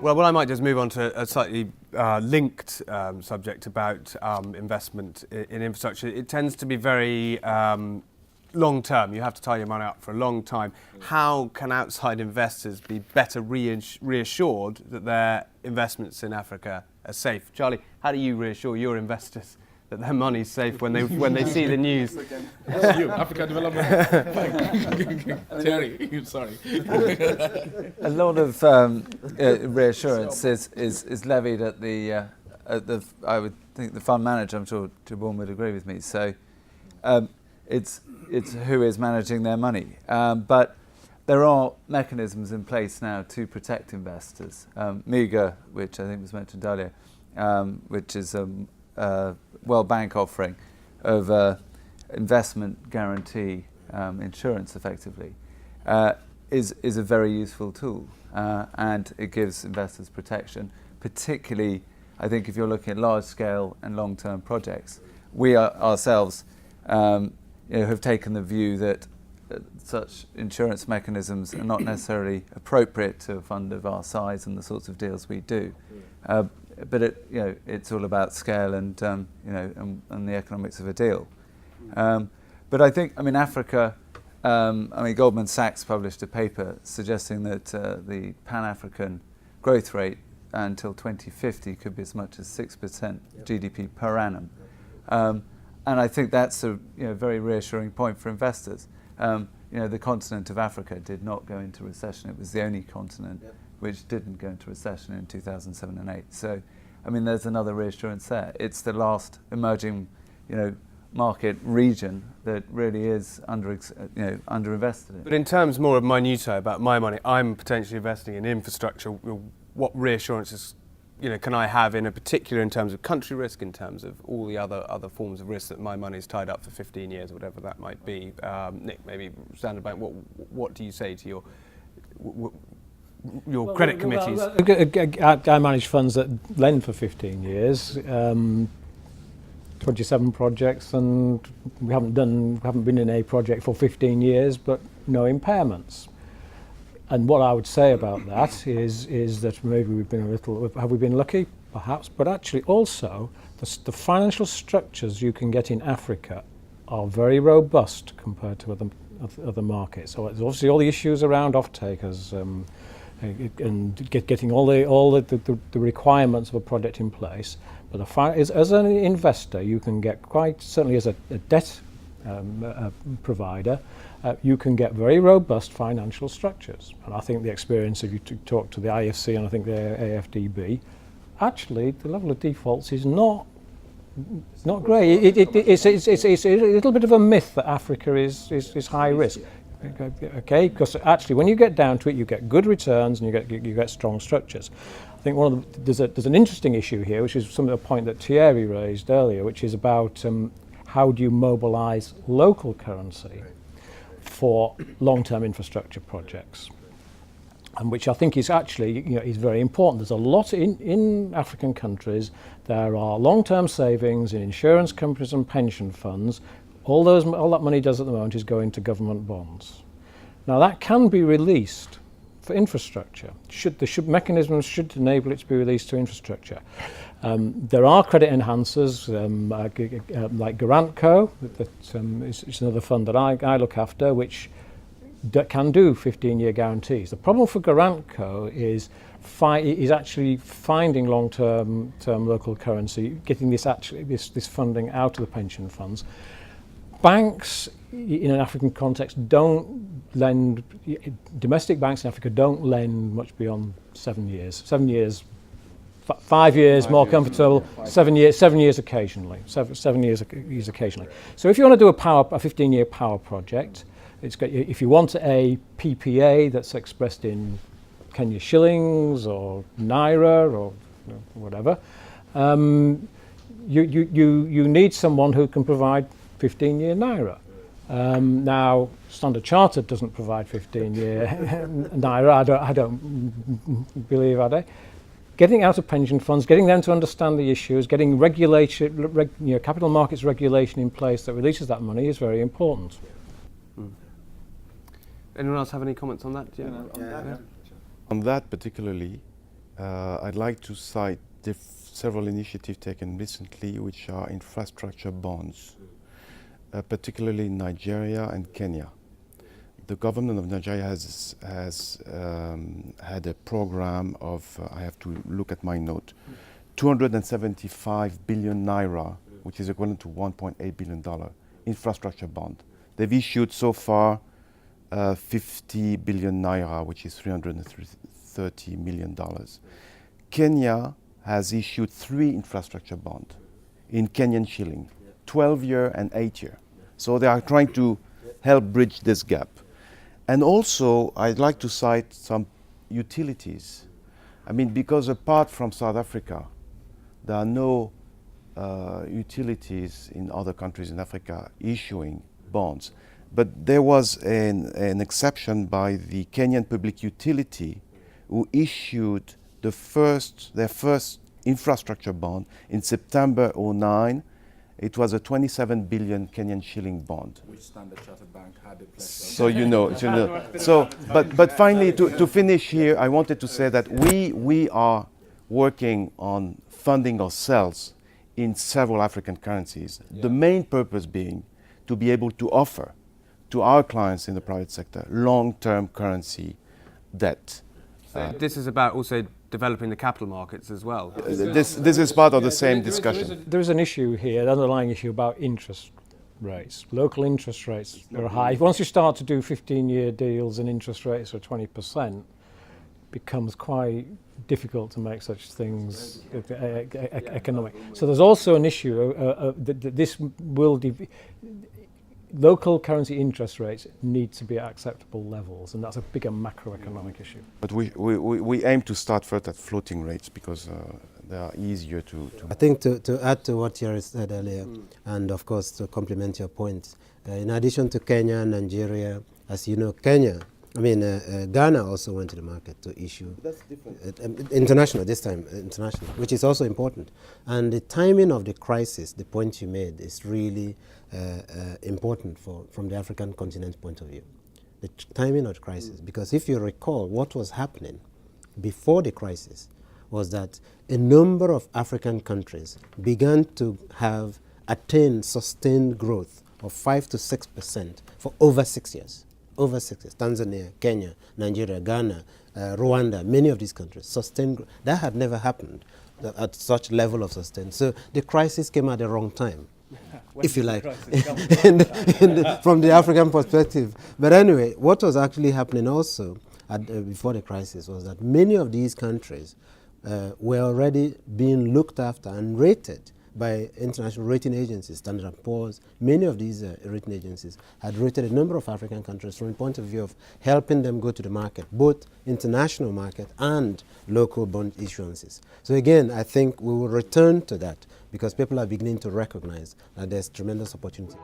Well, I might just move on to a slightly linked subject about investment in infrastructure. It tends to be very long term. You have to tie your money up for a long time. How can outside investors be better reassured that their investments in Africa are safe? Charlie, how do you reassure your investors that their money's safe when they see the news? That's you, Africa Development. Thierry, sorry. A lot of reassurance is levied at the I would think the fund manager. I'm sure Tibor would agree with me. So it's who is managing their money, but there are mechanisms in place now to protect investors. MEGA, which I think was mentioned earlier, which is World Bank offering of investment guarantee insurance, effectively, is a very useful tool, and it gives investors protection. Particularly, I think if you're looking at large-scale and long-term projects, we ourselves have taken the view that such insurance mechanisms are not necessarily appropriate to a fund of our size and the sorts of deals we do. But it's all about scale and and the economics of a deal. But I think, Africa. Goldman Sachs published a paper suggesting that the Pan-African growth rate until 2050 could be as much as 6% GDP per annum, and I think that's a very reassuring point for investors. The continent of Africa did not go into recession. It was the only continent which didn't go into recession in 2007 and 8. So, there's another reassurance there. It's the last emerging, market region that really is underinvested in. But in terms more of minutiae about my money, I'm potentially investing in infrastructure. What reassurances, can I have in particular in terms of country risk, in terms of all the other forms of risk that my money is tied up for 15 years, or whatever that might be? Nick, maybe Standard Bank. What do you say to your credit committees? I manage funds that lend for 15 years, 27 projects, and we haven't been in a project for 15 years, but no impairments. And what I would say about that is that maybe have we been lucky? Perhaps, but actually also the financial structures you can get in Africa are very robust compared to other markets. So there's obviously all the issues around off-takers, and getting all the requirements of a project in place. But as an investor, you can get quite certainly as a debt provider, you can get very robust financial structures. And I think the experience, if you talk to the IFC and I think the AFDB, actually the level of defaults is not great. It's a little bit of a myth that Africa is high risk. Okay, because actually when you get down to it, you get good returns and you get strong structures. I think there's an interesting issue here, which is some of the point that Thierry raised earlier, which is about how do you mobilise local currency for long-term infrastructure projects, and which I think is actually is very important. There's a lot in African countries. There are long-term savings in insurance companies and pension funds. All that money does at the moment is go into government bonds. Now that can be released for infrastructure. Mechanisms should enable it to be released to infrastructure. There are credit enhancers like Garantco. It's another fund that I look after, which can do 15-year guarantees. The problem for Garantco is actually finding long-term local currency, getting this funding out of the pension funds. Banks in an African context don't lend, domestic banks in Africa don't lend much beyond 7 years. 7 years, 5 years more comfortable, 7 years occasionally. 7 years occasionally. So if you want to do a 15-year power project, if you want a PPA that's expressed in Kenya shillings or naira or whatever, you need someone who can provide 15-year naira. Now, Standard Chartered doesn't provide 15-year naira. I don't believe, are they? Getting out of pension funds, getting them to understand the issues, getting capital markets regulation in place that releases that money is very important. Anyone else have any comments on that? Yeah. On that particularly, I'd like to cite several initiatives taken recently, which are infrastructure bonds, particularly in Nigeria and Kenya. The government of Nigeria has had a program of, I have to look at my note, 275 billion naira, which is equivalent to $1.8 billion infrastructure bond. They've issued so far 50 billion naira, which is $330 million. Kenya has issued 3 infrastructure bonds in Kenyan shilling, 12-year and 8-year. So they are trying to help bridge this gap. And also, I'd like to cite some utilities. I mean, because apart from South Africa, there are no utilities in other countries in Africa issuing bonds. But there was an exception by the Kenyan Public Utility, who issued their first infrastructure bond in September 2009. It was a 27 billion Kenyan shilling bond. Which Standard Chartered Bank had a pledge. So you know. So, but finally, to finish here, I wanted to say that we are working on funding ourselves in several African currencies. Yeah. The main purpose being to be able to offer to our clients in the private sector long-term currency debt. This is about also developing the capital markets as well. This is part of the same discussion. There is an issue here, an underlying issue about interest rates. Local interest rates are high. Once you start to do 15-year deals and interest rates are 20%, becomes quite difficult to make such things economic. So there's also an issue that this will local currency interest rates need to be at acceptable levels, and that's a bigger macroeconomic issue. But we aim to start first at floating rates because they are easier to... I think to add to what Thierry said earlier, and of course to complement your point, in addition to Kenya and Nigeria, as you know, Ghana also went to the market to issue international, this time international, which is also important. And the timing of the crisis, the point you made, is really important from the African continent point of view. The timing of the crisis, because if you recall, what was happening before the crisis was that a number of African countries began to have attained sustained growth of 5 to 6% for over 6 years. Over 6 years. Tanzania, Kenya, Nigeria, Ghana, Rwanda, many of these countries, sustained growth. That had never happened at such level of sustain. So the crisis came at the wrong time, if you like, from the African perspective. But anyway, what was actually happening also before the crisis was that many of these countries were already being looked after and rated by international rating agencies, Standard & Poor's. Many of these rating agencies had rated a number of African countries from the point of view of helping them go to the market, both international market and local bond issuances. So again, I think we will return to that because people are beginning to recognize that there's tremendous opportunity.